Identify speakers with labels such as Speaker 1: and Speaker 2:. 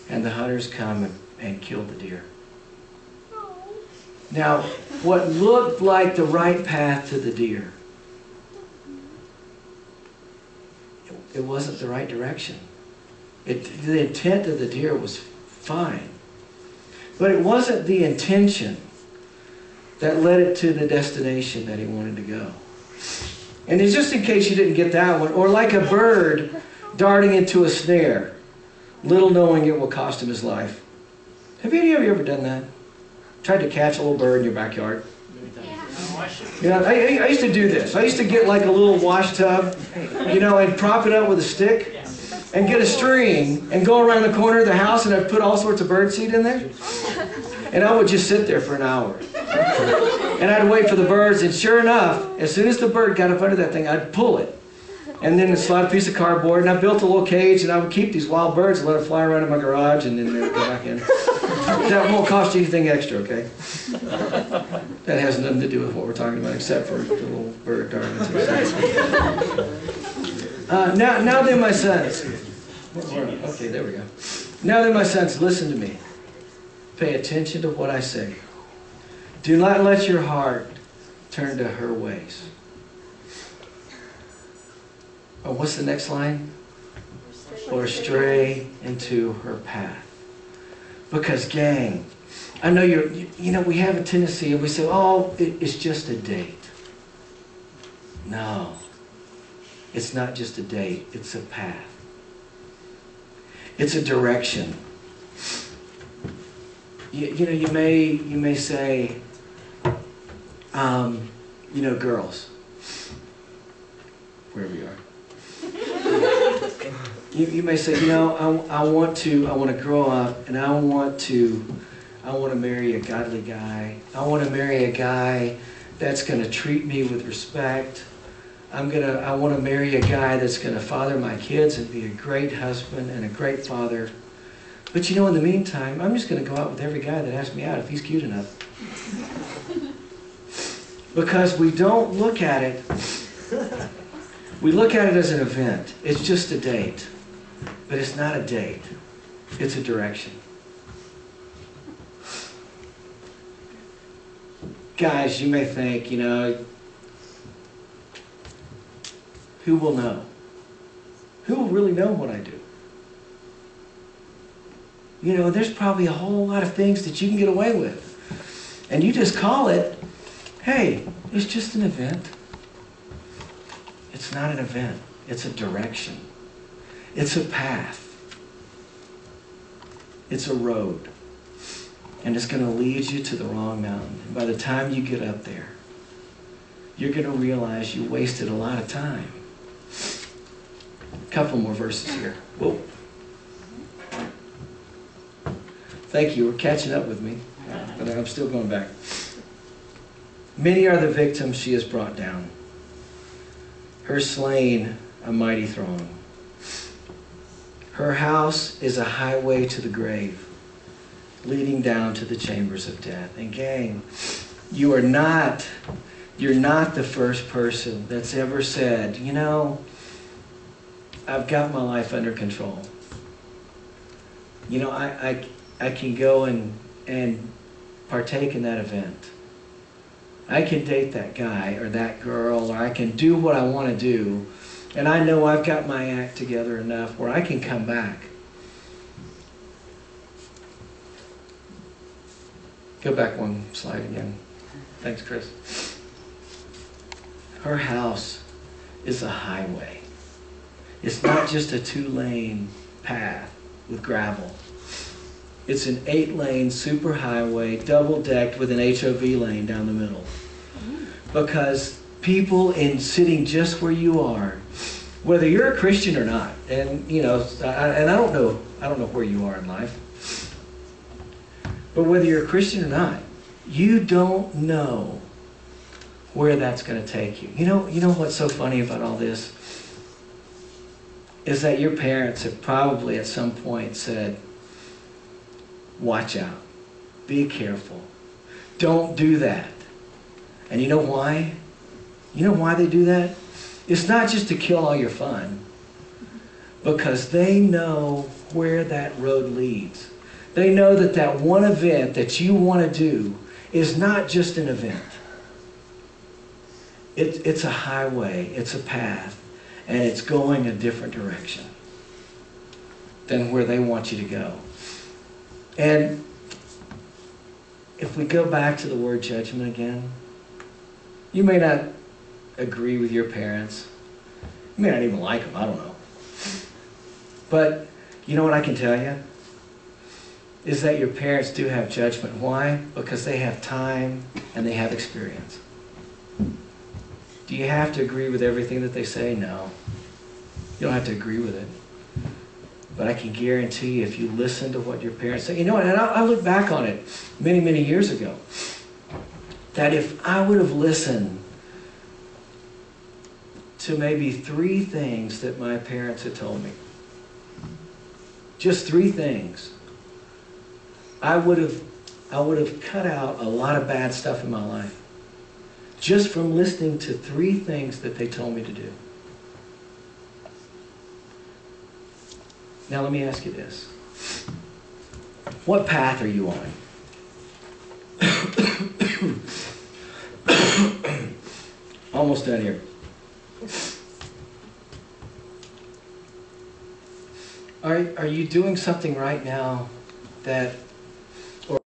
Speaker 1: And the hunters come and kill the deer. Now, what looked like the right path to the deer, it wasn't the right direction. The intent of the deer was fine. But it wasn't the intention that led it to the destination that he wanted to go. And it's just in case you didn't get that one, or like a bird darting into a snare, little knowing it will cost him his life. Have any of you ever done that? Tried to catch a little bird in your backyard? Yeah, I used to do this. I used to get like a little wash tub, you know, and prop it up with a stick and get a string and go around the corner of the house, and I'd put all sorts of bird seed in there. And I would just sit there for an hour. And I'd wait for the birds, and sure enough, as soon as the bird got up under that thing, I'd pull it. And then slide a piece of cardboard, and I built a little cage, and I would keep these wild birds and let them fly around in my garage, and then they would go back in. That won't cost you anything extra, okay? That has nothing to do with what we're talking about, except for the little bird darting into the now then, my sons. Okay, there we go. Now then, my sons, listen to me. Pay attention to what I say. Do not let your heart turn to her ways. Oh, what's the next line? Or stray into her path. Because, gang, I know you know, we have a tendency and we say, oh, it's just a date. No. It's not just a date. It's a path. It's a direction. You know, you may say, you know, girls, wherever you are. You may say, you know, I want to grow up, and I want to marry a godly guy. I want to marry a guy that's going to treat me with respect. I want to marry a guy that's going to father my kids and be a great husband and a great father. But you know, in the meantime, I'm just going to go out with every guy that asks me out if he's cute enough. Because we don't look at it. We look at it as an event. It's just a date. But it's not a date. It's a direction. Guys, you may think, you know, who will know? Who will really know what I do? You know, there's probably a whole lot of things that you can get away with. And you just call it, hey, it's just an event. It's not an event. It's a direction. It's a path. It's a road. And it's going to lead you to the wrong mountain. And by the time you get up there, you're going to realize you wasted a lot of time. A couple more verses here. Whoa. Thank you. We're catching up with me. But I'm still going back. Many are the victims she has brought down. Her slain a mighty throng. Her house is a highway to the grave, leading down to the chambers of death. And gang, you're not the first person that's ever said, you know, I've got my life under control. You know, I can go and partake in that event. I can date that guy or that girl, or I can do what I want to do, and I know I've got my act together enough where I can come back. Go back one slide again. Thanks, Chris. Her house is a highway. It's not just a 2-lane path with gravel. It's an 8-lane superhighway, double-decked with an HOV lane down the middle. Because people in sitting just where you are, whether you're a Christian or not, and you know, I don't know where you are in life, but whether you're a Christian or not, you don't know where that's going to take you. You know what's so funny about all this is that your parents have probably at some point said, watch out. Be careful. Don't do that. And you know why? You know why they do that? It's not just to kill all your fun, because they know where that road leads. They know that that one event that you want to do is not just an event. It's a highway, it's a path, and it's going a different direction than where they want you to go. And if we go back to the word judgment again, you may not agree with your parents. You may not even like them, I don't know. But you know what I can tell you? Is that your parents do have judgment. Why? Because they have time and they have experience. Do you have to agree with everything that they say? No. You don't have to agree with it. But I can guarantee you, if you listen to what your parents say, you know what, and I look back on it many, many years ago, that if I would have listened to maybe 3 things that my parents had told me, just 3 things, I would have cut out a lot of bad stuff in my life just from listening to 3 things that they told me to do. Now let me ask you this. What path are you on? Almost done here. Are you doing something right now that